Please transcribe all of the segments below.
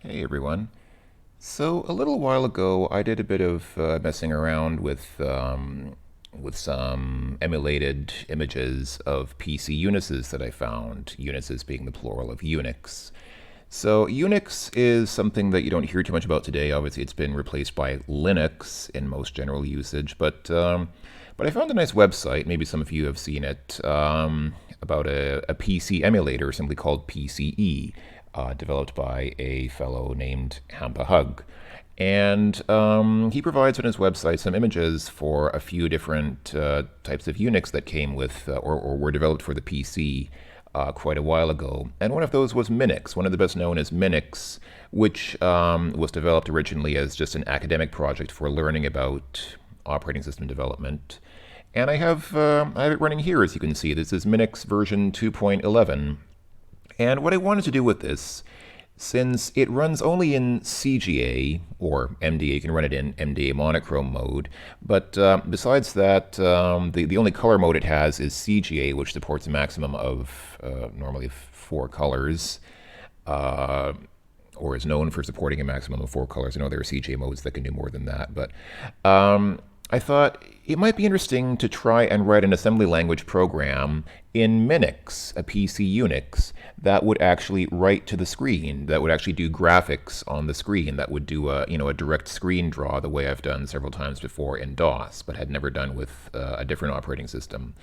Hey everyone. So a little while ago, I did a bit of messing around with some emulated images of PC Unices that I found. Unices being the plural of Unix. So Unix is something that you don't hear too much about today. Obviously, it's been replaced by Linux in most general usage. But I found a nice website. Maybe some of you have seen it about a PC emulator, simply called PCE, developed by a fellow named Hampa Hug. And he provides on his website some images for a few different types of Unix that came with or were developed for the PC quite a while ago. And one of those was Minix. One of the best known is Minix, which was developed originally as just an academic project for learning about operating system development. And I have it running here, as you can see. This is Minix version 2.11. And what I wanted to do with this, since it runs only in CGA, or MDA, you can run it in MDA monochrome mode, but besides that, the only color mode it has is CGA, which supports a maximum of normally 4 colors, or is known for supporting a maximum of 4 colors. I know there are CGA modes that can do more than that, but I thought it might be interesting to try and write an assembly language program in Minix, a PC Unix, that would actually write to the screen, that would actually do graphics on the screen, that would do a direct screen draw the way I've done several times before in DOS, but had never done with a different operating system.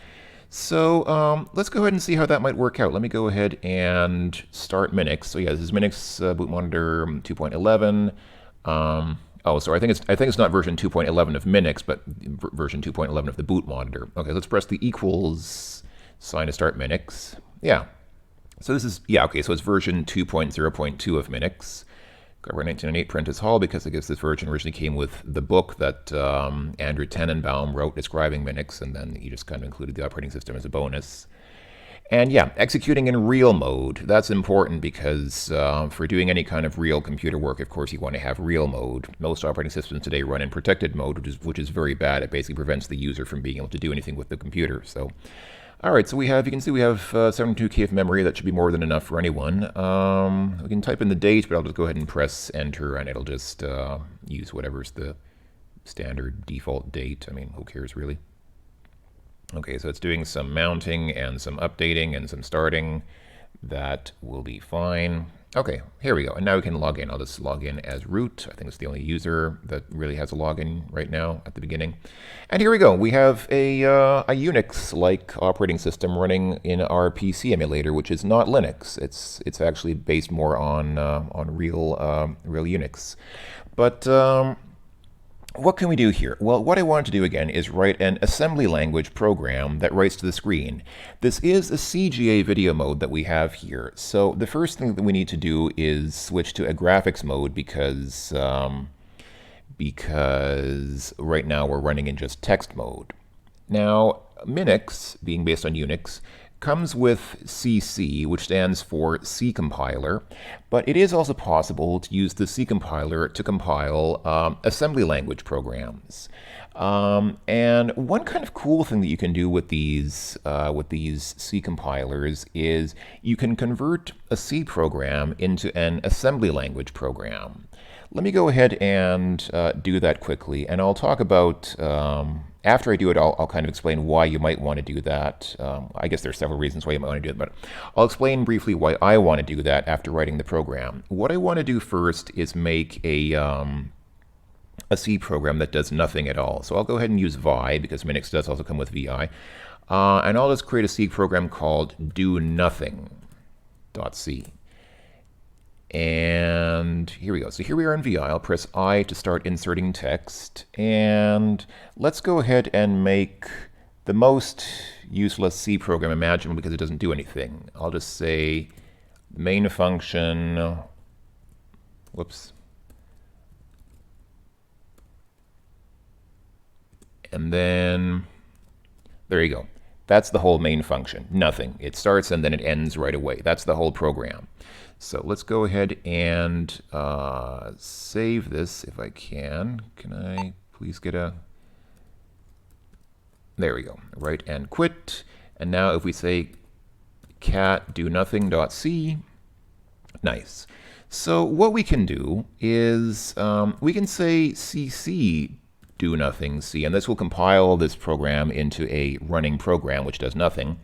So let's go ahead and see how that might work out. Let me go ahead and start Minix. So yeah, this is Minix boot monitor 2.11. Oh, sorry. I think it's not version 2.11 of Minix, but version 2.11 of the boot monitor. Okay, let's press the equals sign to start Minix. Yeah. So this is okay. So it's version 2.0.2 of Minix. Cover 1998 Prentice Hall, because I guess this version originally came with the book that Andrew Tenenbaum wrote describing Minix, and then he just kind of included the operating system as a bonus. And yeah, executing in real mode. That's important because for doing any kind of real computer work, of course, you want to have real mode. Most operating systems today run in protected mode, which is very bad. It basically prevents the user from being able to do anything with the computer. So, all right, so you can see we have 72K of memory. That should be more than enough for anyone. We can type in the date, but I'll just go ahead and press enter, and it'll just use whatever's the standard default date. I mean, who cares really? Okay, so it's doing some mounting and some updating and some starting. That will be fine. Okay, here we go. And now we can log in. I'll just log in as root. I think it's the only user that really has a login right now at the beginning. And here we go. We have a Unix-like operating system running in our PC emulator, which is not Linux. It's actually based more on real Unix. But what can we do here? Well, what I wanted to do again is write an assembly language program that writes to the screen. This is a CGA video mode that we have here. So the first thing that we need to do is switch to a graphics mode because right now we're running in just text mode. Now, Minix, being based on Unix, comes with CC, which stands for C compiler, but it is also possible to use the C compiler to compile assembly language programs. And one kind of cool thing that you can do with these C compilers is you can convert a C program into an assembly language program. Let me go ahead and do that quickly, and I'll talk about after I do it, I'll kind of explain why you might want to do that. I guess there's several reasons why you might want to do it, but I'll explain briefly why I want to do that after writing the program. What I want to do first is make a C program that does nothing at all. So I'll go ahead and use vi, because Minix does also come with vi. And I'll just create a C program called do nothing.c. And here we go. So here we are in VI. I'll press I to start inserting text. And let's go ahead and make the most useless C program imaginable because it doesn't do anything. I'll just say main function, whoops. And then there you go. That's the whole main function, nothing. It starts and then it ends right away. That's the whole program. So let's go ahead and save this if I can. Can I please get a... There we go. Write and quit. And now if we say cat do nothing.c, nice. So what we can do is we can say cc do nothing c, and this will compile this program into a running program which does nothing.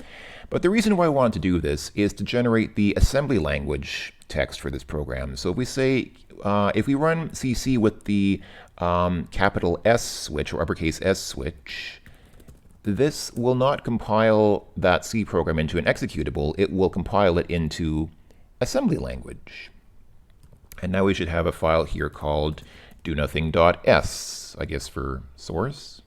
But the reason why I want to do this is to generate the assembly language text for this program. So if we say, if we run cc with the capital S switch or uppercase S switch, this will not compile that C program into an executable. It will compile it into assembly language. And now we should have a file here called donothing.s, I guess for source.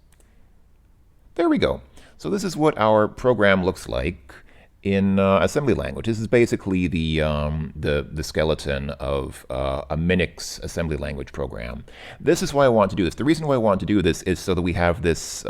There we go. So this is what our program looks like in assembly language. This is basically the skeleton of a Minix assembly language program. This is why I want to do this. The reason why I want to do this is so that we have this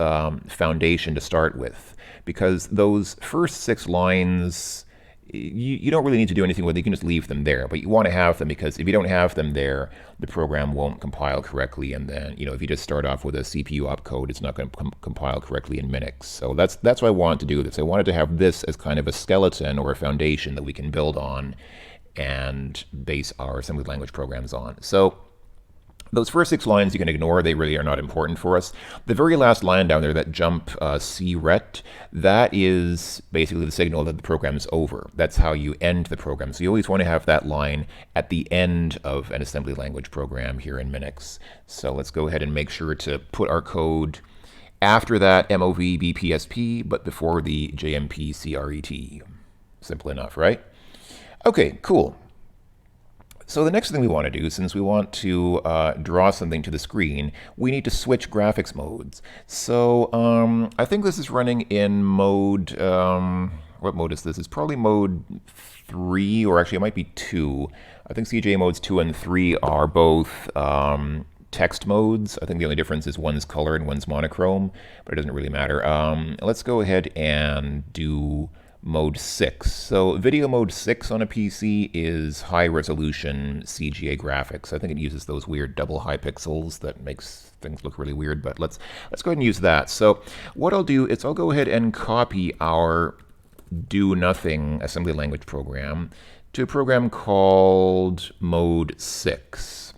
foundation to start with, because those first 6 lines, you don't really need to do anything with it. You can just leave them there, but you want to have them, because if you don't have them there, the program won't compile correctly, and then, if you just start off with a CPU opcode, it's not going to compile correctly in Minix. So that's why I wanted to do this. I wanted to have this as kind of a skeleton or a foundation that we can build on and base our assembly language programs on. So those first 6 lines you can ignore. They really are not important for us. The very last line down there, that jump cret, that is basically the signal that the program is over. That's how you end the program. So you always want to have that line at the end of an assembly language program here in Minix. So let's go ahead and make sure to put our code after that MOV BPSP, but before the JMP CRET. Simple enough, right? Okay, cool. So the next thing we want to do, since we want to draw something to the screen, we need to switch graphics modes. So I think this is running in mode, what mode is this? It's probably mode 3, or actually it might be 2. I think CGA modes 2 and 3 are both text modes. I think the only difference is one's color and one's monochrome, but it doesn't really matter. Let's go ahead and do mode 6. So video mode 6 on a PC is high resolution CGA graphics. I think it uses those weird double high pixels that makes things look really weird, but let's go ahead and use that. So what I'll do is I'll go ahead and copy our do nothing assembly language program to a program called mode 6.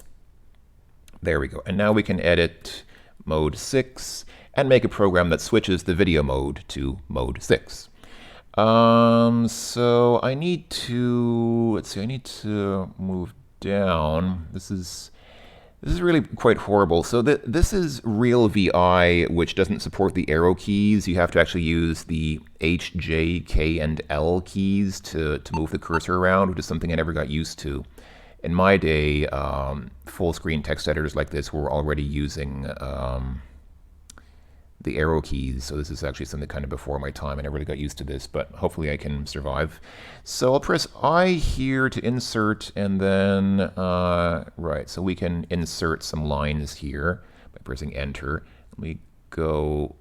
There we go. And now we can edit mode 6 and make a program that switches the video mode to mode 6. So I need to, let's see, I need to move down. This is really quite horrible. So this is real VI, which doesn't support the arrow keys. You have to actually use the H, J, K, and L keys to move the cursor around, which is something I never got used to. In my day, full screen text editors like this were already using the arrow keys, so this is actually something kind of before my time. I never really got used to this, but hopefully I can survive. So I'll press I here to insert, and then, right, so we can insert some lines here by pressing enter. Let me go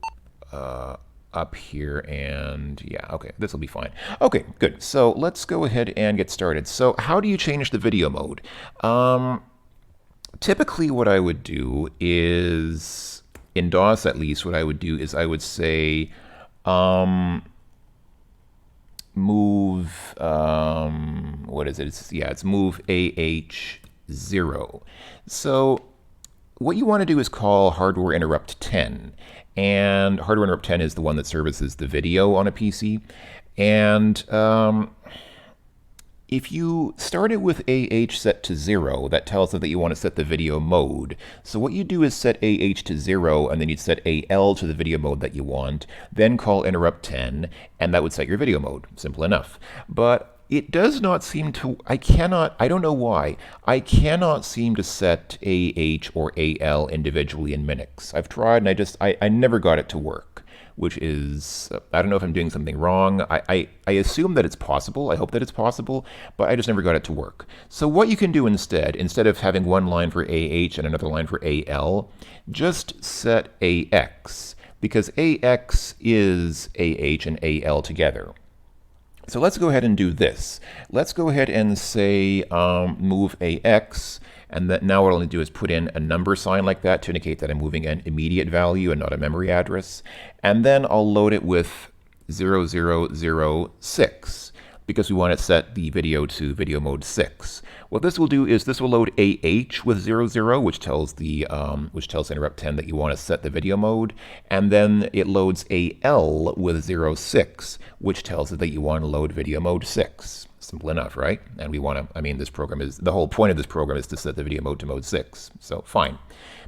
up here, and yeah, okay, this will be fine. Okay, good. So let's go ahead and get started. So how do you change the video mode? Typically what I would do is, in DOS at least, what I would do is I would say move, what is it? It's move AH0. So what you want to do is call hardware interrupt 10. And hardware interrupt 10 is the one that services the video on a PC. And if you start it with AH set to 0, that tells us that you want to set the video mode. So what you do is set AH to 0, and then you'd set AL to the video mode that you want, then call interrupt 10, and that would set your video mode. Simple enough. But it does not seem to, I don't know why, I cannot seem to set AH or AL individually in Minix. I've tried, and I never got it to work, which is, I don't know if I'm doing something wrong. I assume that it's possible. I hope that it's possible, but I just never got it to work. So what you can do instead of having one line for AH and another line for AL, just set AX, because AX is AH and AL together. So let's go ahead and do this. Let's go ahead and say move AX, and that now what I'll do is put in a number sign like that to indicate that I'm moving an immediate value and not a memory address. And then I'll load it with 0006. because we want to set the video to video mode 6. What this will do is this will load AH with 00, which tells interrupt 10 that you want to set the video mode, and then it loads AL with 06, which tells it that you want to load video mode 6. Simple enough, right? And we want to, I mean, this program is, the whole point of this program is to set the video mode to mode 6. So fine.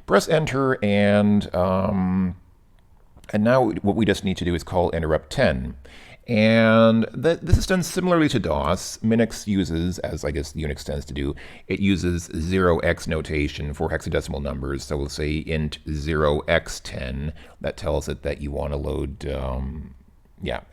Press enter, and now what we just need to do is call interrupt 10. And this is done similarly to DOS. Minix uses, as I guess Unix tends to do, it uses 0x notation for hexadecimal numbers. So we'll say int 0x10. That tells it that you want to load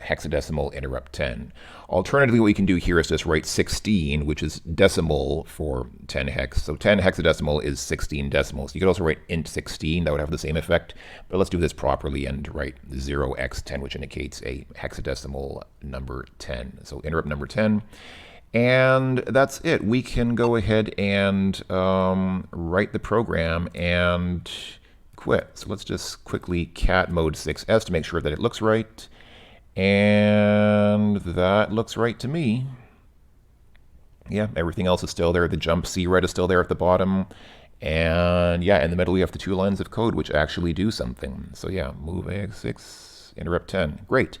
hexadecimal interrupt 10. Alternatively, what we can do here is just write 16, which is decimal for 10 hex. So 10 hexadecimal is 16 decimals. You could also write int 16. That would have the same effect. But let's do this properly and write 0x10, which indicates a hexadecimal number 10. So interrupt number 10. And that's it. We can go ahead and write the program and quit. So let's just quickly cat mode 6s to make sure that it looks right. And that looks right to me. Yeah, everything else is still there. The jump C red is still there at the bottom. And yeah, in the middle we have the 2 lines of code which actually do something. So yeah, move AX6, interrupt 10. Great.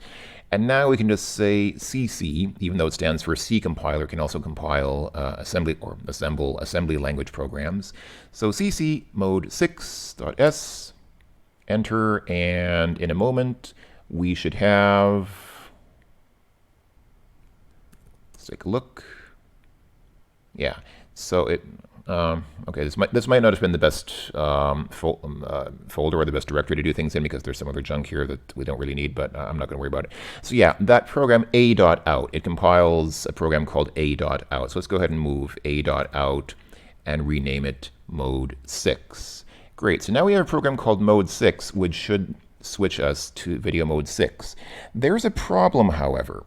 And now we can just say CC, even though it stands for C compiler, can also compile assemble assembly language programs. So CC mode 6.s, enter, and in a moment we should have, let's take a look. Yeah, so it, okay, this might not have been the best folder or the best directory to do things in, because there's some other junk here that we don't really need, but I'm not going to worry about it. So yeah, that program a.out, it compiles a program called a.out. So let's go ahead and move a.out and rename it mode 6. Great, so now we have a program called mode 6, which should switch us to video mode 6. There's a problem, however.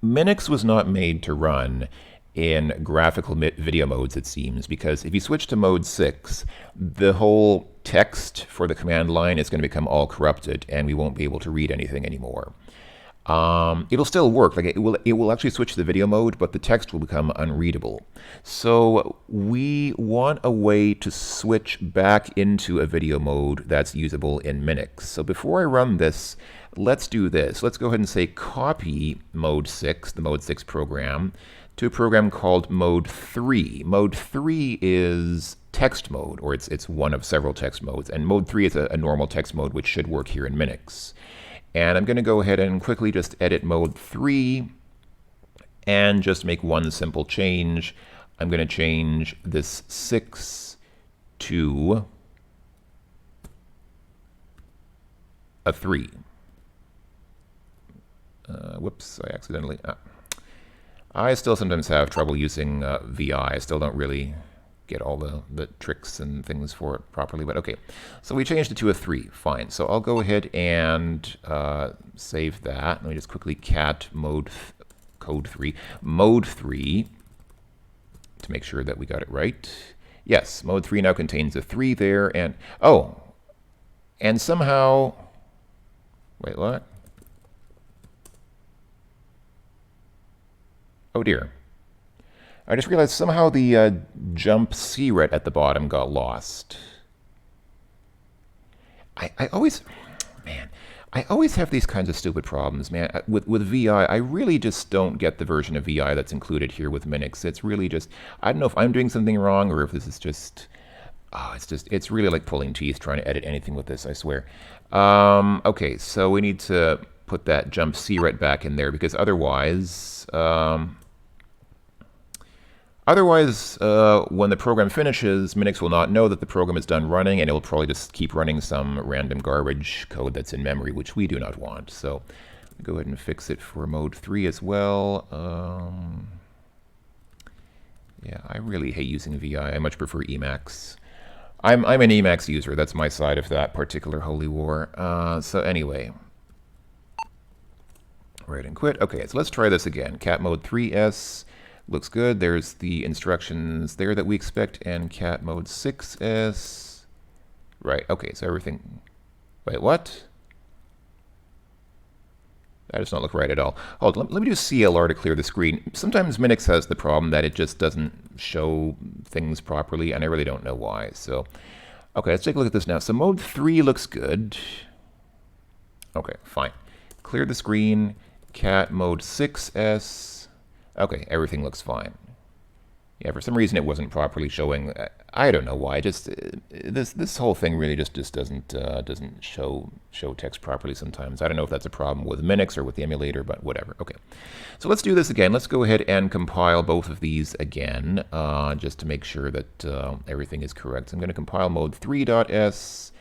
Minix was not made to run in graphical video modes, it seems, because if you switch to mode 6, the whole text for the command line is going to become all corrupted, and we won't be able to read anything anymore. It'll still work, like it will actually switch to the video mode, but the text will become unreadable. So we want a way to switch back into a video mode that's usable in Minix. So before I run this, let's do this. Let's go ahead and say copy mode 6, the mode 6 program, to a program called mode 3. Mode 3 is text mode, or it's one of several text modes, and mode 3 is a normal text mode, which should work here in Minix. And I'm going to go ahead and quickly just edit mode 3 and just make one simple change. I'm going to change this 6 to a 3. Whoops, I accidentally... I still sometimes have trouble using VI. I still don't really get all the tricks and things for it properly, but okay. So we changed it to a 3, fine. So I'll go ahead and save that. Let me just quickly cat mode 3 to make sure that we got it right. Yes, mode 3 now contains a 3 there, and oh, and somehow, wait, what? Oh dear. I just realized somehow the jump C ret at the bottom got lost. I always have these kinds of stupid problems, man. With VI, I really just don't get the version of VI that's included here with Minix. It's really just, I don't know if I'm doing something wrong or if this is just, it's really like pulling teeth trying to edit anything with this, I swear. Okay, so we need to put that jump C ret back in there, because otherwise, when the program finishes, Minix will not know that the program is done running, and it will probably just keep running some random garbage code that's in memory, which we do not want. So go ahead and fix it for mode 3 as well. Yeah, I really hate using VI. I much prefer Emacs. I'm an Emacs user. That's my side of that particular holy war. So anyway, right and quit. Okay, so let's try this again. Cat mode 3s. Looks good. There's the instructions there that we expect, and cat mode 6s. Right, okay, so everything... Wait, what? That does not look right at all. Hold on, let me do CLR to clear the screen. Sometimes Minix has the problem that it just doesn't show things properly, and I really don't know why. So, okay, let's take a look at this now. So mode 3 looks good. Okay, fine. Clear the screen. Cat mode 6S. Okay, everything looks fine. Yeah, for some reason it wasn't properly showing. I don't know why. Just this whole thing really just doesn't show text properly sometimes. I don't know if that's a problem with Minix or with the emulator, but whatever. Okay, so let's do this again. Let's go ahead and compile both of these again, just to make sure that everything is correct. So I'm going to compile mode 3.s,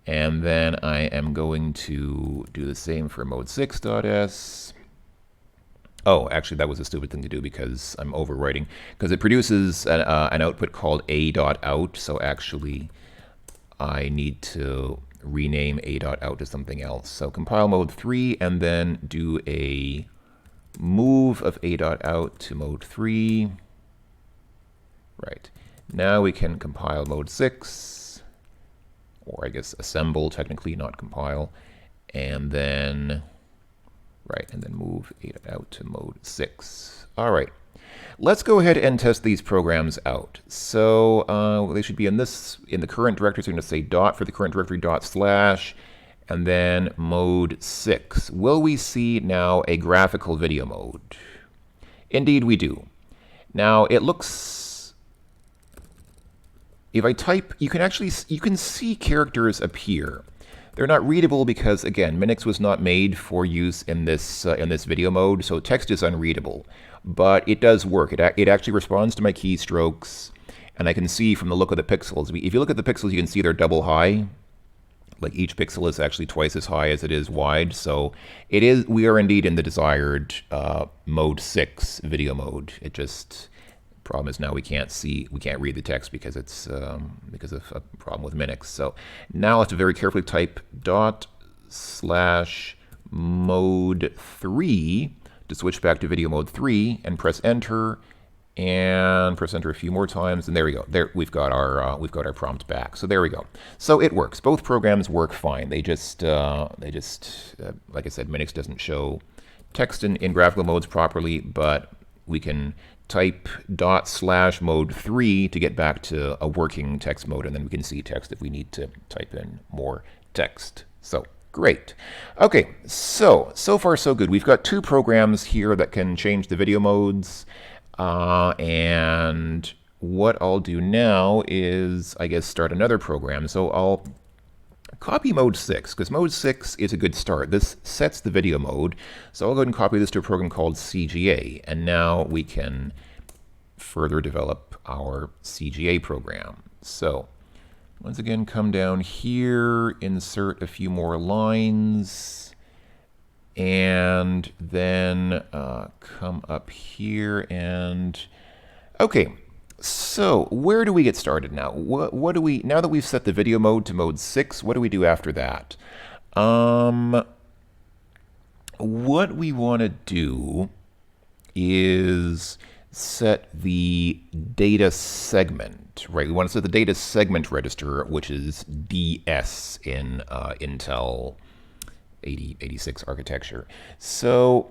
and then I am going to do the same for mode 6.s. Oh, actually, that was a stupid thing to do because I'm overwriting. Because it produces an output called a.out, so actually I need to rename a.out to something else. So compile mode 3 and then do a move of a.out to mode 3. Right. Now we can compile mode 6, or I guess assemble, technically, not compile, and then... Right, and then move a.out to mode 6. All right, let's go ahead and test these programs out. So they should be in the current directory. So I'm going to say dot for the current directory, dot slash, and then mode 6. Will we see now a graphical video mode? Indeed, we do. Now it looks. If I type, you can see characters appear. They're not readable because, again, Minix was not made for use in this video mode, so text is unreadable. But it does work. It actually responds to my keystrokes, and I can see from the look of the pixels. If you look at the pixels, you can see they're double high. Like each pixel is actually twice as high as it is wide. So it is. We are indeed in the desired mode 6 video mode. It just. Problem is now we can't read the text because it's because of a problem with Minix. So now I have to very carefully type dot slash mode 3 to switch back to video mode 3 and press enter a few more times, and there we go. There we've got our prompt back. So there we go. So it works. Both programs work fine. They just like I said, Minix doesn't show text in graphical modes properly, but we can type dot slash mode 3 to get back to a working text mode, and then we can see text if we need to type in more text. So great. Okay, so far so good. We've got 2 programs here that can change the video modes, and what I'll do now is, I guess, start another program. So I'll copy mode 6, because mode 6 is a good start. This sets the video mode. So I'll go ahead and copy this to a program called CGA, and now we can further develop our CGA program. So once again, come down here, insert a few more lines, and then come up here and, okay. So where do we get started now? What do we, now that we've set the video mode to mode 6, what do we do after that? What we want to do is set the data segment, right? We want to set the data segment register, which is DS in Intel 8086 architecture. So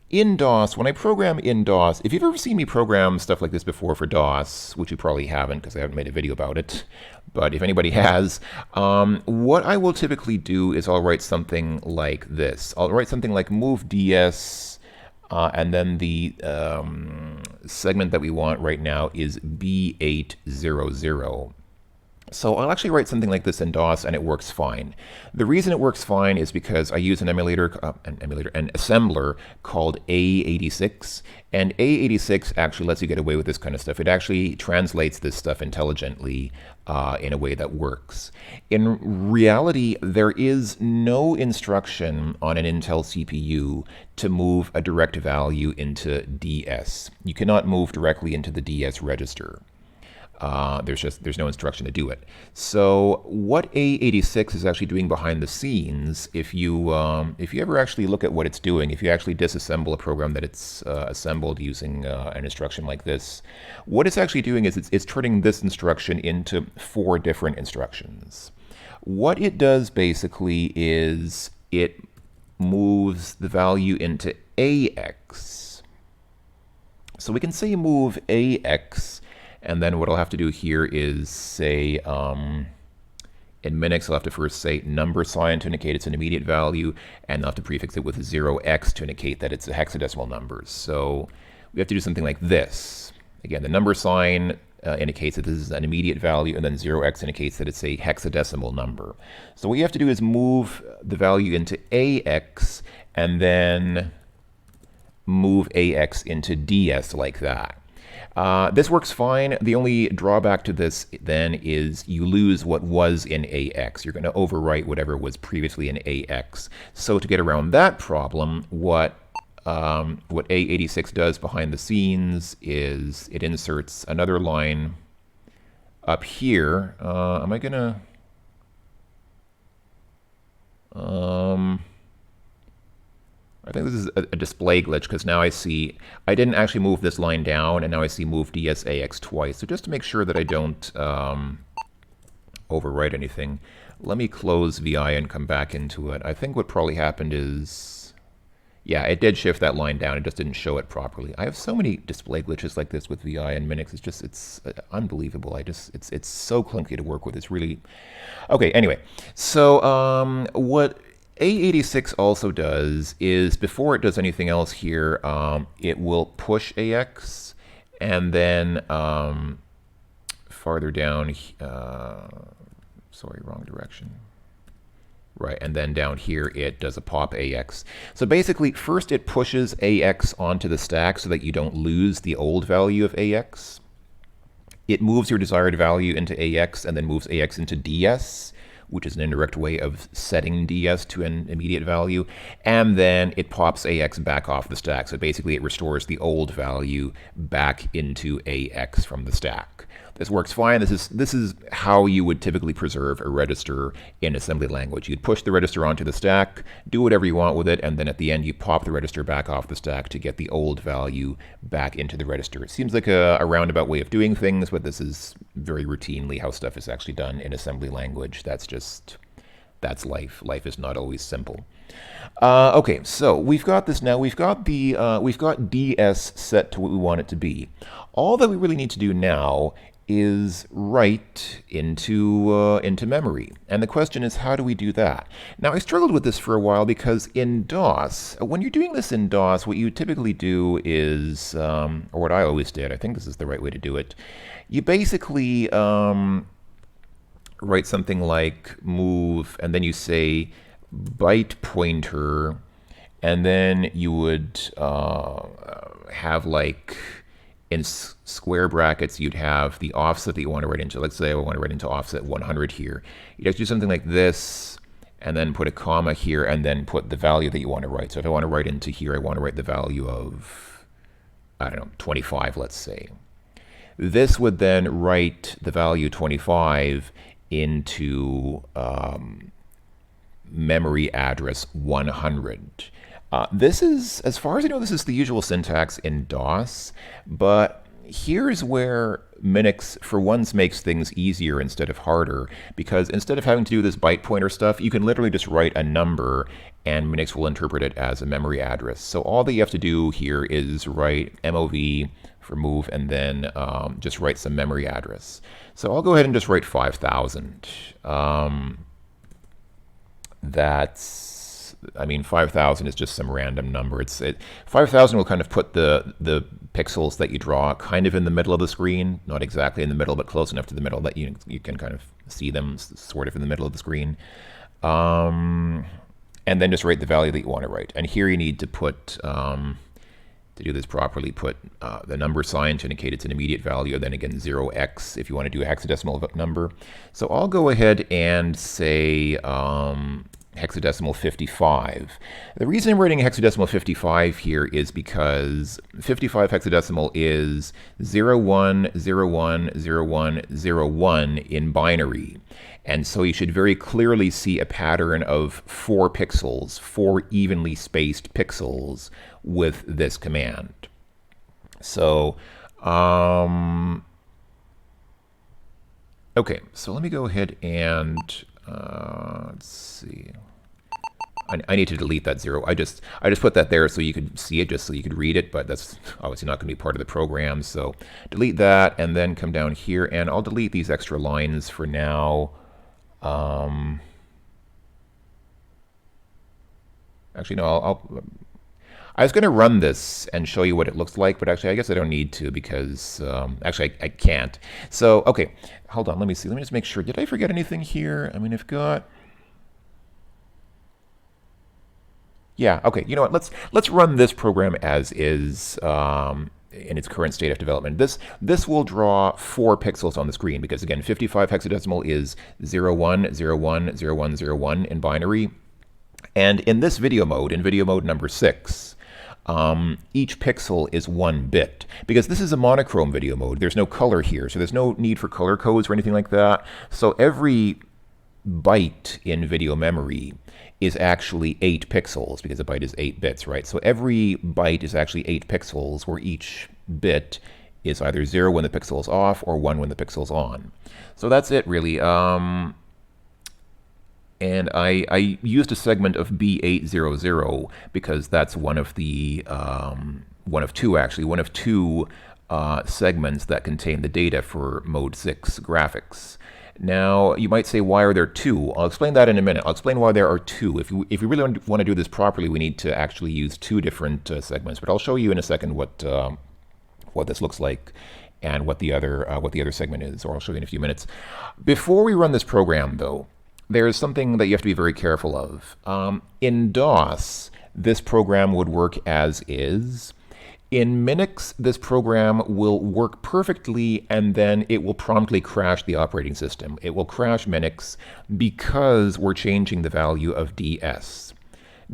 in DOS, when I program in DOS, if you've ever seen me program stuff like this before for DOS, which you probably haven't because I haven't made a video about it, but if anybody has, what I will typically do is I'll write something like this. I'll write something like move DS, and then the segment that we want right now is B800. So I'll actually write something like this in DOS, and it works fine. The reason it works fine is because I use an assembler called A86, and A86 actually lets you get away with this kind of stuff. It actually translates this stuff intelligently in a way that works. In reality, there is no instruction on an Intel CPU to move a direct value into DS. You cannot move directly into the DS register. There's no instruction to do it. So what A86 is actually doing behind the scenes, if you ever actually look at what it's doing, if you actually disassemble a program that it's assembled using an instruction like this, what it's actually doing is it's turning this instruction into 4 different instructions. What it does basically is it moves the value into AX. So we can say move AX, and then what I'll have to do here is say, in Minix, I'll have to first say number sign to indicate it's an immediate value, and I'll have to prefix it with 0x to indicate that it's a hexadecimal number. So we have to do something like this. Again, the number sign indicates that this is an immediate value, and then 0x indicates that it's a hexadecimal number. So what you have to do is move the value into AX, and then move AX into DS like that. This works fine. The only drawback to this then is you lose what was in AX. You're going to overwrite whatever was previously in AX. So to get around that problem, what A86 does behind the scenes is it inserts another line up here. Am I going to... I think this is a display glitch, because now I see I didn't actually move this line down, and now I see move DSAX twice. So just to make sure that I don't overwrite anything, let me close VI and come back into it. I think what probably happened is, yeah, it did shift that line down. It just didn't show it properly. I have so many display glitches like this with VI and Minix. It's unbelievable. It's so clunky to work with. It's really okay. Anyway, so what A86 also does is, before it does anything else here, it will push AX, and then farther down, sorry, wrong direction. Right, and then down here it does a pop AX. So basically, first it pushes AX onto the stack so that you don't lose the old value of AX. It moves your desired value into AX, and then moves AX into DS, which is an indirect way of setting DS to an immediate value, and then it pops AX back off the stack. So basically it restores the old value back into AX from the stack. This works fine. This is how you would typically preserve a register in assembly language. You'd push the register onto the stack, do whatever you want with it, and then at the end you pop the register back off the stack to get the old value back into the register. It seems like a roundabout way of doing things, but this is very routinely how stuff is actually done in assembly language. That's life. Life is not always simple. Okay, so we've got this now. We've got DS set to what we want it to be. All that we really need to do now is write into memory. And the question is, how do we do that? Now, I struggled with this for a while, because in DOS, when you're doing this in DOS, what you typically do is, or what I always did, I think this is the right way to do it, you basically write something like move, and then you say byte pointer, and then you would have, like, in square brackets, you'd have the offset that you want to write into. Let's say I want to write into offset 100 here. You'd have to do something like this, and then put a comma here, and then put the value that you want to write. So if I want to write into here, I want to write the value of, I don't know, 25, let's say. This would then write the value 25 into memory address 100. This is, as far as I know, this is the usual syntax in DOS, but here's where Minix, for once, makes things easier instead of harder, because instead of having to do this byte pointer stuff, you can literally just write a number, and Minix will interpret it as a memory address. So all that you have to do here is write MOV for move, and then just write some memory address. So I'll go ahead and just write 5,000. I mean, 5,000 is just some random number. 5,000 will kind of put the pixels that you draw kind of in the middle of the screen, not exactly in the middle, but close enough to the middle that you can kind of see them sort of in the middle of the screen. And then just write the value that you want to write. And here you need to put, to do this properly, put the number sign to indicate it's an immediate value, and then again 0x if you want to do a hexadecimal number. So I'll go ahead and say hexadecimal 55. The reason I'm writing hexadecimal 55 here is because 55 hexadecimal is 01010101 in binary. And so you should very clearly see a pattern of 4 pixels, 4 evenly spaced pixels with this command. So, okay, so let me go ahead and, let's see. I need to delete that 0. I just put that there so you could see it, just so you could read it, but that's obviously not going to be part of the program. So delete that, and then come down here, and I'll delete these extra lines for now. Actually, no, I was going to run this and show you what it looks like, but actually I guess I don't need to because actually I can't. So, okay, hold on, let me see. Let me just make sure. Did I forget anything here? I mean, I've got... Yeah, okay, you know what? Let's run this program as is in its current state of development. This will draw 4 pixels on the screen because, again, 55 hexadecimal is 01, 01, 01, 01 in binary. And in this video mode, in video mode number 6, each pixel is 1 bit. Because this is a monochrome video mode, there's no color here, so there's no need for color codes or anything like that. So every byte in video memory is actually 8 pixels, because a byte is 8 bits, right? So every byte is actually 8 pixels, where each bit is either 0 when the pixel is off or 1 when the pixel is on. So that's it, really. And I used a segment of B800 because that's one of the, one of two segments that contain the data for Mode 6 graphics. Now, you might say, why are there 2? I'll explain that in a minute. I'll explain why there are 2. If you really want to do this properly, we need to actually use 2 different segments. But I'll show you in a second what this looks like and what the other segment is, or I'll show you in a few minutes. Before we run this program, though, there's something that you have to be very careful of. In DOS, this program would work as is. In Minix, this program will work perfectly, and then it will promptly crash the operating system. It will crash Minix because we're changing the value of DS.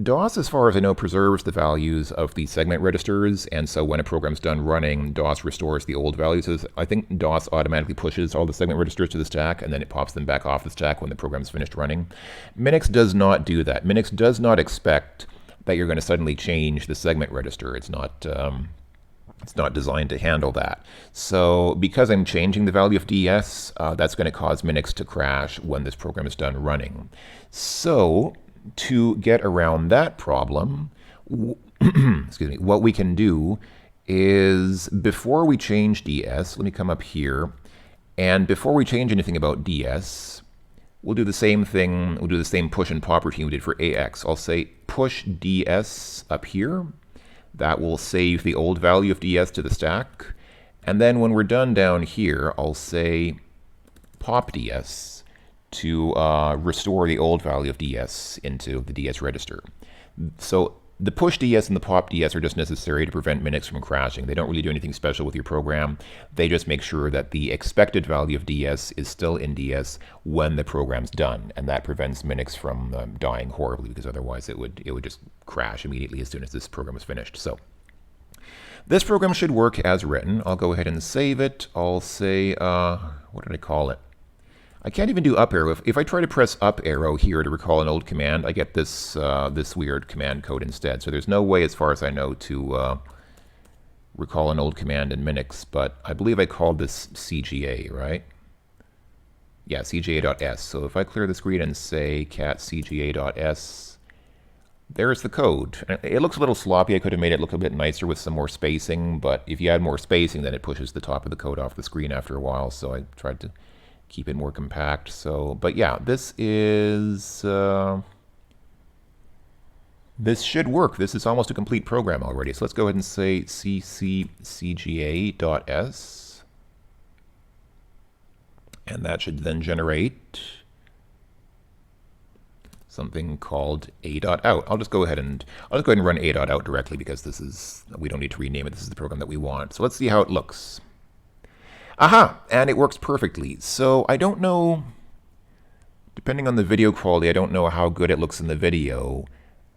DOS, as far as I know, preserves the values of the segment registers, and so when a program's done running, DOS restores the old values. So I think DOS automatically pushes all the segment registers to the stack, and then it pops them back off the stack when the program's finished running. Minix does not do that. Minix does not expect that you're going to suddenly change the segment register. It's not designed to handle that. So because I'm changing the value of DS, that's going to cause Minix to crash when this program is done running. So to get around that problem, excuse me, what we can do is, before we change DS, let me come up here, and before we change anything about DS, we'll do the same thing. We'll do the same push and pop routine we did for AX. I'll say push DS up here. That will save the old value of DS to the stack. And then when we're done down here, I'll say pop DS to restore the old value of DS into the DS register. So the push DS and the pop DS are just necessary to prevent Minix from crashing. They don't really do anything special with your program. They just make sure that the expected value of DS is still in DS when the program's done, and that prevents Minix from dying horribly, because otherwise it would just crash immediately as soon as this program is finished. So this program should work as written. I'll go ahead and save it. I'll say, what did I call it? I can't even do up arrow. If I try to press up arrow here to recall an old command, I get this this weird command code instead. So there's no way, as far as I know, to recall an old command in Minix. But I believe I called this CGA, right? Yeah, CGA.s. So if I clear the screen and say cat CGA.s, there's the code. It looks a little sloppy. I could have made it look a bit nicer with some more spacing. But if you add more spacing, then it pushes the top of the code off the screen after a while. So I tried to keep it more compact. So, but yeah, this is this should work. This is almost a complete program already. So let's go ahead and say CGA.s, and that should then generate something called a.out. I'll just go ahead and run a.out directly, because this is, we don't need to rename it. This is the program that we want. So let's see how it looks. Aha! And it works perfectly. So I don't know, depending on the video quality, I don't know how good it looks in the video.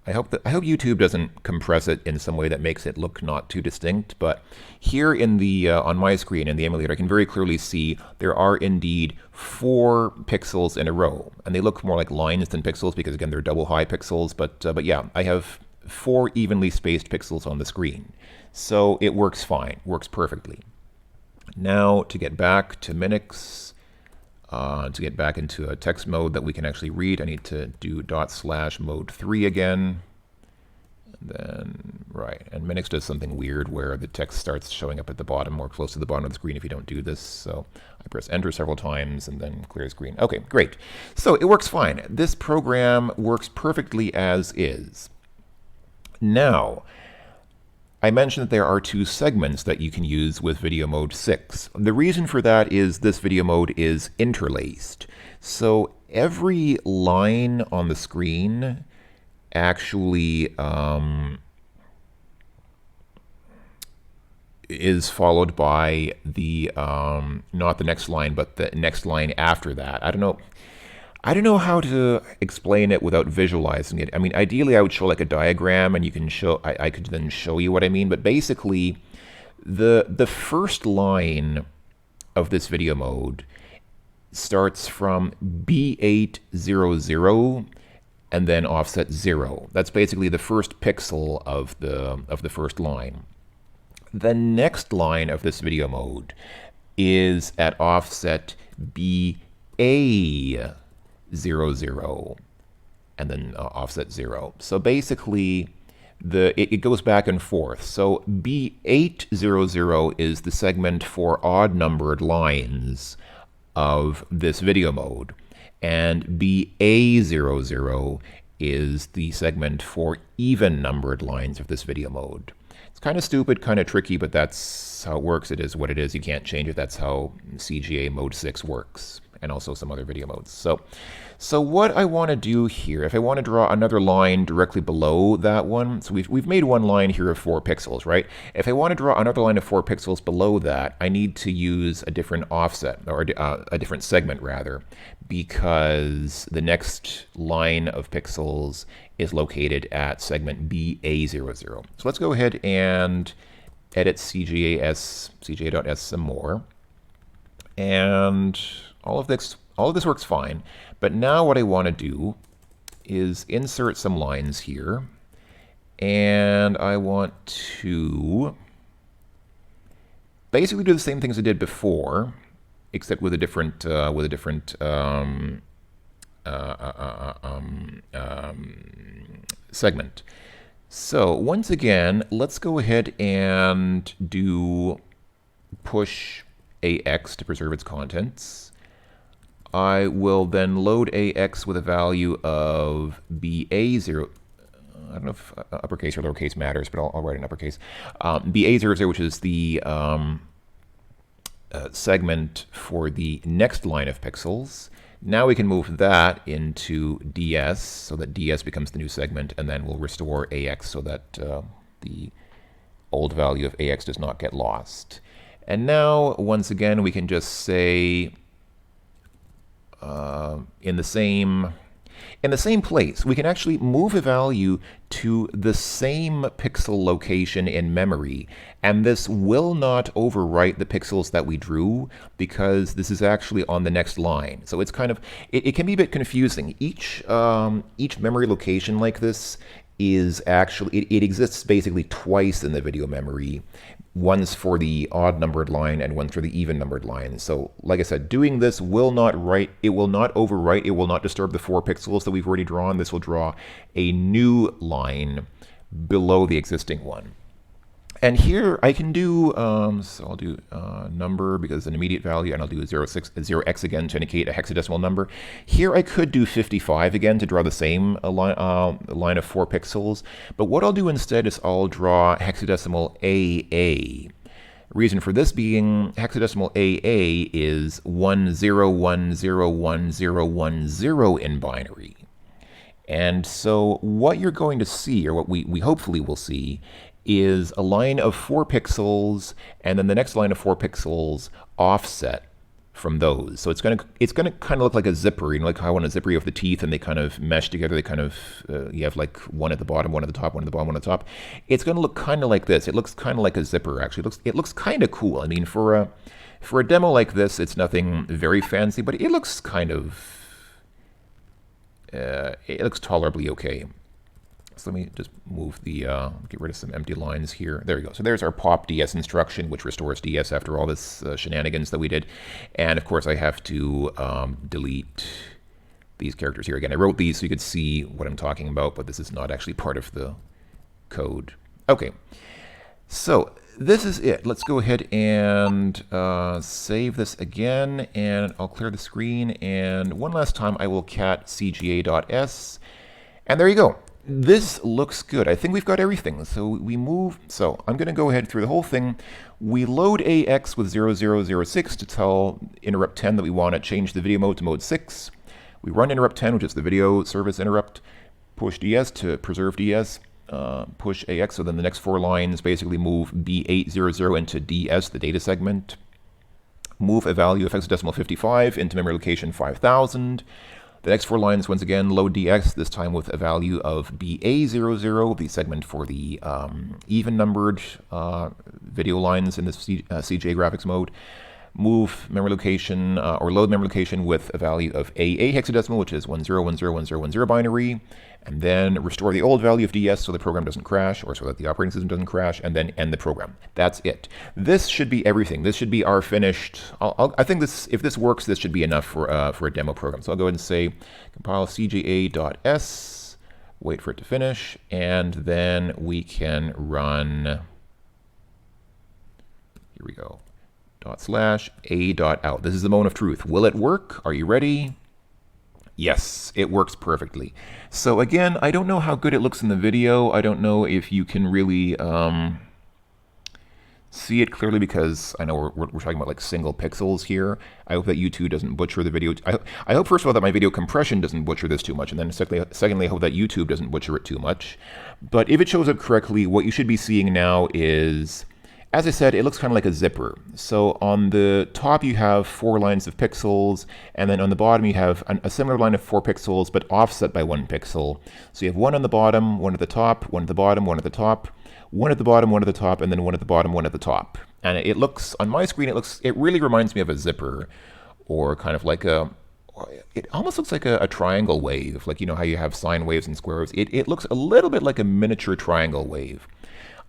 I hope YouTube doesn't compress it in some way that makes it look not too distinct. But here in the on my screen in the emulator, I can very clearly see there are indeed 4 pixels in a row, and they look more like lines than pixels because, again, they're double high pixels. But yeah, I have 4 evenly spaced pixels on the screen, so it works fine, works perfectly. Now, to get back to Minix, To get back into a text mode that we can actually read, I need to do /mode3 again. And then, right, and Minix does something weird where the text starts showing up at the bottom or close to the bottom of the screen if you don't do this. So I press enter several times and then clear screen. Okay, great. So it works fine. This program works perfectly as is. Now, I mentioned that there are 2 segments that you can use with video mode 6. The reason for that is this video mode is interlaced. So every line on the screen actually is followed by the not the next line, but the next line after that. I don't know how to explain it without visualizing it. I mean, ideally I would show like a diagram and you can show, I could then show you what I mean, but basically the first line of this video mode starts from B800 and then offset 0. That's basically the first pixel of the first line. The next line of this video mode is at offset BA00 and then offset 0. So basically it goes back and forth. So B800 is the segment for odd numbered lines of this video mode, and BA00 is the segment for even numbered lines of this video mode. It's kind of stupid, kind of tricky, but that's how it works. It is what it is. You can't change it. That's how CGA mode 6 works, and also some other video modes. So what I want to do here, if I want to draw another line directly below that one, so we've made one line here of 4 pixels, right? If I want to draw another line of 4 pixels below that, I need to use a different offset, or a different segment rather, because the next line of pixels is located at segment BA00. So let's go ahead and edit CGA.s some more. And all of this works fine. But now what I want to do is insert some lines here, and I want to basically do the same things I did before, except with a different segment. So once again, let's go ahead and do push AX to preserve its contents. I will then load AX with a value of BA0. I don't know if uppercase or lowercase matters, but I'll write in uppercase. BA00, which is the segment for the next line of pixels. Now we can move that into DS, so that DS becomes the new segment, and then we'll restore AX so that the old value of AX does not get lost. And now, once again, we can just say in the same place, we can actually move a value to the same pixel location in memory, and this will not overwrite the pixels that we drew because this is actually on the next line. So it's kind of, it can be a bit confusing. Each memory location like this is actually, it exists basically twice in the video memory. One's for the odd numbered line and one's for the even numbered line. So like I said, doing this will not overwrite, it will not disturb the 4 pixels that we've already drawn. This will draw a new line below the existing one. And here I can do, so I'll do number because it's an immediate value, and I'll do 0x again to indicate a hexadecimal number. Here I could do 55 again to draw the same line of 4 pixels, but what I'll do instead is I'll draw hexadecimal AA. Reason for this being hexadecimal AA is 10101010 in binary. And so what you're going to see, or what we hopefully will see, is a line of 4 pixels, and then the next line of 4 pixels offset from those. So it's gonna kind of look like a zipper, you know, like how on a zipper you have the teeth and they kind of mesh together. They kind of you have like one at the bottom, one at the top, one at the bottom, one at the top. It's gonna look kind of like this. It looks kind of like a zipper actually. It looks kind of cool. I mean, for a demo like this, it's nothing very fancy, but it looks kind of it looks tolerably okay. So let me just move the, get rid of some empty lines here. There we go. So there's our pop DS instruction, which restores DS after all this shenanigans that we did. And of course I have to delete these characters here. Again, I wrote these so you could see what I'm talking about, but this is not actually part of the code. Okay, so this is it. Let's go ahead and save this again, and I'll clear the screen. And one last time, I will cat cga.s, and there you go. This looks good. I think we've got everything. So we move. So I'm going to go ahead through the whole thing. We load AX with 0006 to tell interrupt 10 that we want to change the video mode to mode 6. We run interrupt 10, which is the video service interrupt. Push DS to preserve DS. Push AX. So then the next 4 lines basically move B800 into DS, the data segment. Move a value of hexadecimal 55 into memory location 5000. The next 4 lines, once again, load DX, this time with a value of BA00, the segment for the even-numbered video lines in the CGA graphics mode. Move memory location, or load memory location with a value of AA hexadecimal, which is 10101010 binary, and then restore the old value of DS so the program doesn't crash, or so that the operating system doesn't crash, and then end the program. That's it. This should be everything. This should be our finished. I think this, if this works, this should be enough for a demo program. So I'll go ahead and say compile CGA.s, wait for it to finish, and then we can run. Here we go. /a.out. This is the moment of truth. Will it work? Are you ready? Yes, it works perfectly. So again, I don't know how good it looks in the video. I don't know if you can really see it clearly, because I know we're talking about like single pixels here. I hope that YouTube doesn't butcher the video. I hope first of all that my video compression doesn't butcher this too much, and then secondly, I hope that YouTube doesn't butcher it too much. But if it shows up correctly, what you should be seeing now is, as I said, it looks kind of like a zipper. So on the top you have 4 lines of pixels, and then on the bottom you have a similar line of 4 pixels, but offset by 1 pixel. So you have 1 on the bottom, 1 at the top, 1 at the bottom, 1 at the top, 1 at the bottom, 1 at the top, and then 1 at the bottom, 1 at the top. And it looks, on my screen, it really reminds me of a zipper, or kind of like it almost looks like a triangle wave, like, you know how you have sine waves and square waves. It looks a little bit like a miniature triangle wave.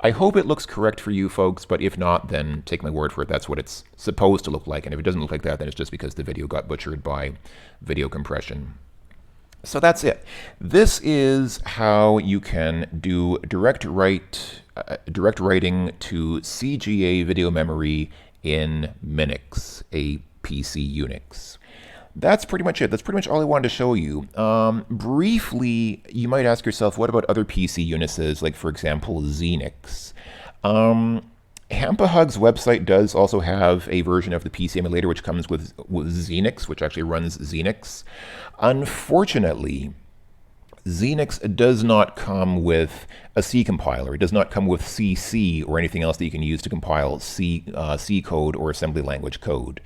I hope it looks correct for you folks, but if not, then take my word for it. That's what it's supposed to look like. And if it doesn't look like that, then it's just because the video got butchered by video compression. So that's it. This is how you can do direct writing to CGA video memory in Minix, a PC Unix. That's pretty much it. That's pretty much all I wanted to show you. Briefly, you might ask yourself, what about other PC Unixes, like, for example, Xenix? HampaHug's website does also have a version of the PC emulator which comes with Xenix, which actually runs Xenix. Unfortunately, Xenix does not come with a C compiler. It does not come with CC or anything else that you can use to compile C code or assembly language code.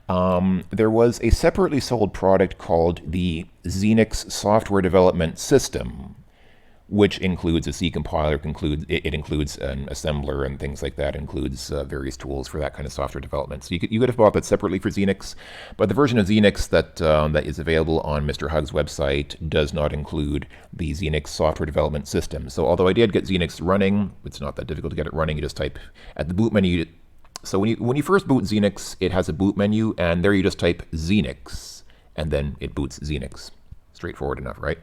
There was a separately sold product called the Xenix Software Development System, which includes a C compiler, it includes an assembler and things like that. It includes various tools for that kind of software development. So you could have bought that separately for Xenix, but the version of Xenix that is available on Mr. Hug's website does not include the Xenix software development system. So although I did get Xenix running, it's not that difficult to get it running. You just type at the boot menu. So when you first boot Xenix, it has a boot menu, and there you just type Xenix, and then it boots Xenix. Straightforward enough, right?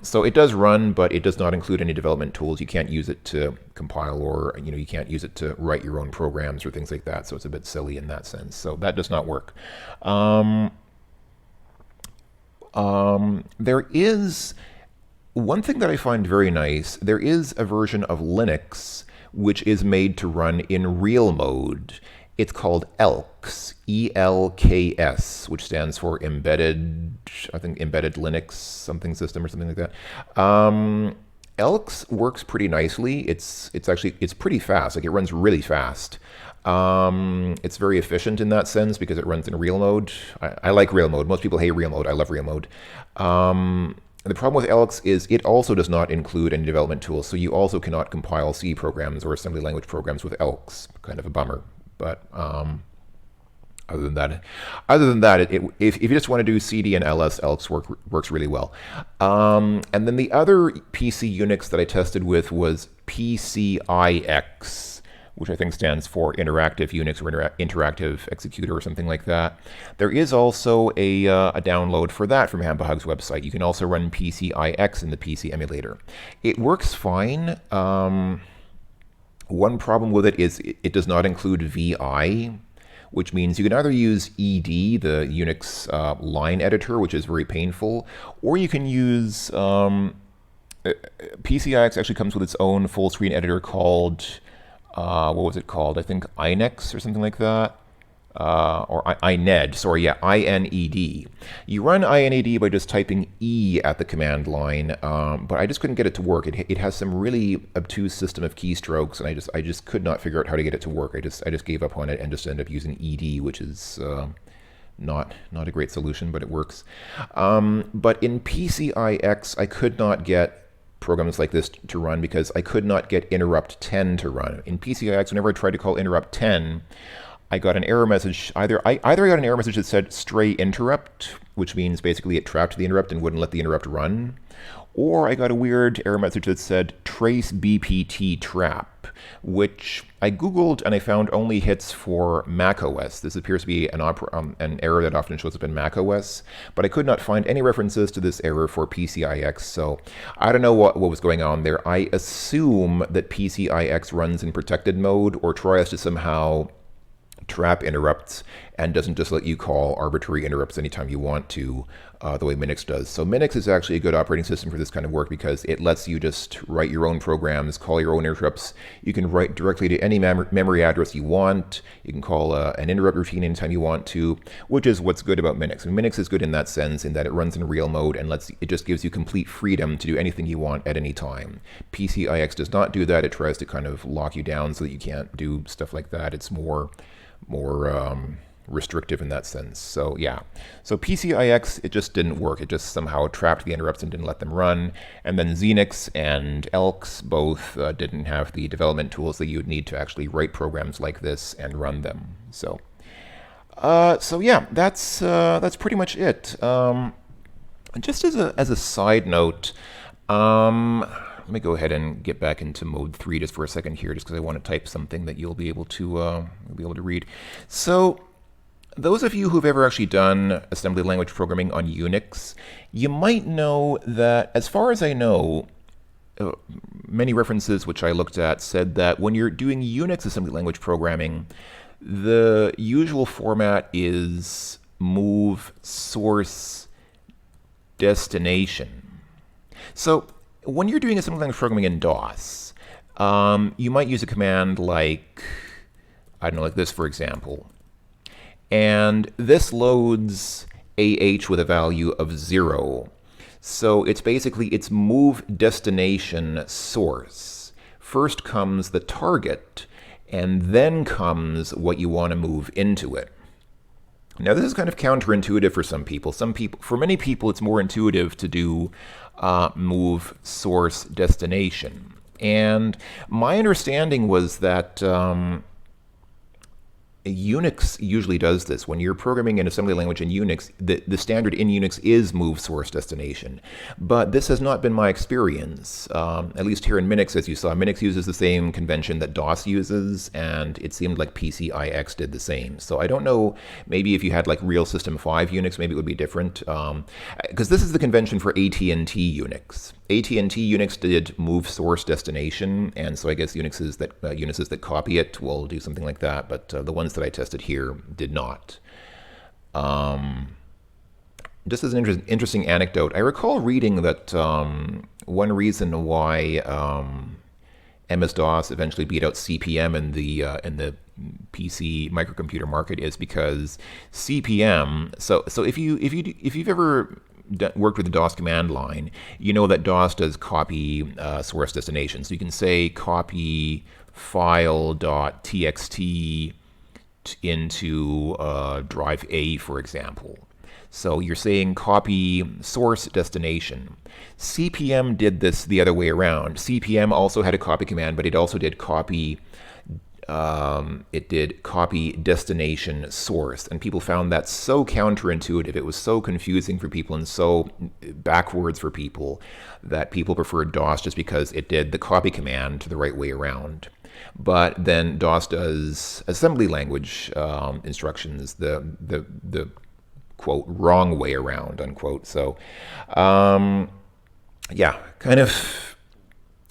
So it does run, but it does not include any development tools. You can't use it to compile, or you can't use it to write your own programs or things like that. So it's a bit silly in that sense. So that does not work. There is one thing that I find very nice. There is a version of Linux which is made to run in real mode. It's called ELKS, E-L-K-S, which stands for Embedded, I think Embedded Linux something system or something like that. ELKS works pretty nicely. It's pretty fast. Like, it runs really fast. It's very efficient in that sense because it runs in real mode. I like real mode. Most people hate real mode. I love real mode. The problem with ELKS is it also does not include any development tools, so you also cannot compile C programs or assembly language programs with ELKS. Kind of a bummer. But Other than that, if you just want to do CD and LS, Elks works really well. And then the other PC Unix that I tested with was PCIX, which I think stands for Interactive Unix or Interactive Executor or something like that. There is also a download for that from Hampahug's website. You can also run PCIX in the PC emulator. It works fine. One problem with it is it does not include VI, which means you can either use ED, the Unix line editor, which is very painful, or you can use PCIX actually comes with its own full screen editor called, what was it called? I think Inex or something like that. Or INED, sorry, yeah, INED. You run INED by just typing E at the command line, but I just couldn't get it to work. It has some really obtuse system of keystrokes, and I just could not figure out how to get it to work. I just gave up on it and just ended up using ED, which is not a great solution, but it works. But in PCIX, I could not get programs like this to run because I could not get interrupt 10 to run. In PCIX, whenever I tried to call interrupt 10, I got an error message. Either I got an error message that said stray interrupt, which means basically it trapped the interrupt and wouldn't let the interrupt run, or I got a weird error message that said trace BPT trap, which I Googled and I found only hits for Mac OS. This appears to be an error that often shows up in Mac OS, but I could not find any references to this error for PCIX, so I don't know what was going on there. I assume that PCIX runs in protected mode or tries to somehow trap interrupts and doesn't just let you call arbitrary interrupts anytime you want to, the way Minix does. So Minix is actually a good operating system for this kind of work because it lets you just write your own programs, call your own interrupts. You can write directly to any memory address you want. You can call an interrupt routine anytime you want to, which is what's good about Minix. And Minix is good in that sense, in that it runs in real mode and it just gives you complete freedom to do anything you want at any time. PCIX does not do that. It tries to kind of lock you down so that you can't do stuff like that. It's more restrictive in that sense. So yeah, so PCIX, it just didn't work. It just somehow trapped the interrupts and didn't let them run. And then Xenix and Elks both didn't have the development tools that you would need to actually write programs like this and run them. So yeah, that's pretty much it. Just as a side note, let me go ahead and get back into mode 3 just for a second here, just because I want to type something that you'll be able to read. So those of you who've ever actually done assembly language programming on Unix, you might know that, as far as I know, many references which I looked at said that when you're doing Unix assembly language programming, the usual format is move source destination. So when you're doing assembly language programming in DOS, you might use a command like, I don't know, like this, for example. And this loads AH with a value of 0. So it's basically, it's move destination source. First comes the target, and then comes what you want to move into it. Now, this is kind of counterintuitive for some people. For many people, it's more intuitive to do move source destination. And my understanding was that Unix usually does this. When you're programming an assembly language in Unix, the standard in Unix is move source destination. But this has not been my experience. At least here in Minix, as you saw, Minix uses the same convention that DOS uses, and it seemed like PCIX did the same. So I don't know, maybe if you had like real System 5 Unix, maybe it would be different. Because this is the convention for AT&T Unix. AT&T Unix did move source destination, and so I guess Unixes that copy it will do something like that, but the ones that I tested here did not. Just as an interesting anecdote, I recall reading that one reason why MS-DOS eventually beat out CP/M in the PC microcomputer market is because CP/M. So if you've ever worked with the DOS command line, you know that DOS does copy source destination. So you can say copy file.txt into drive A, for example. So you're saying copy source destination. CP/M did this the other way around. CP/M also had a copy command, but it also did copy it did copy destination source, and people found that so counterintuitive. It was so confusing for people and so backwards for people that people preferred DOS just because it did the copy command the right way around. But then DOS does assembly language instructions the quote wrong way around, unquote. So yeah, kind of.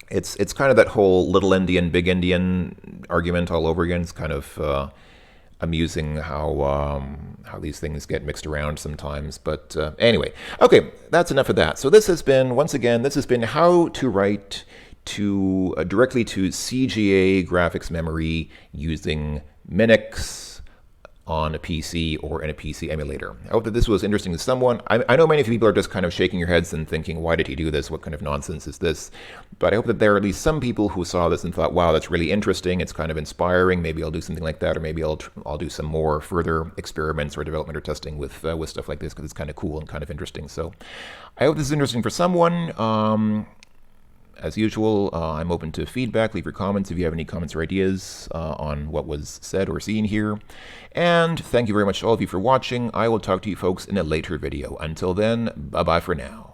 It's kind of that whole little Indian, big Indian argument all over again. It's kind of amusing how these things get mixed around sometimes. But anyway, okay, that's enough of that. So this has been, once again, this has been how to write to directly to CGA graphics memory using Minix on a PC or in a PC emulator. I hope that this was interesting to someone. I know many people are just kind of shaking your heads and thinking, why did he do this? What kind of nonsense is this? But I hope that there are at least some people who saw this and thought, wow, that's really interesting. It's kind of inspiring. Maybe I'll do something like that, or maybe I'll do some more further experiments or development or testing with stuff like this, because it's kind of cool and kind of interesting. So I hope this is interesting for someone. As usual, I'm open to feedback. Leave your comments if you have any comments or ideas on what was said or seen here. And thank you very much to all of you for watching. I will talk to you folks in a later video. Until then, bye-bye for now.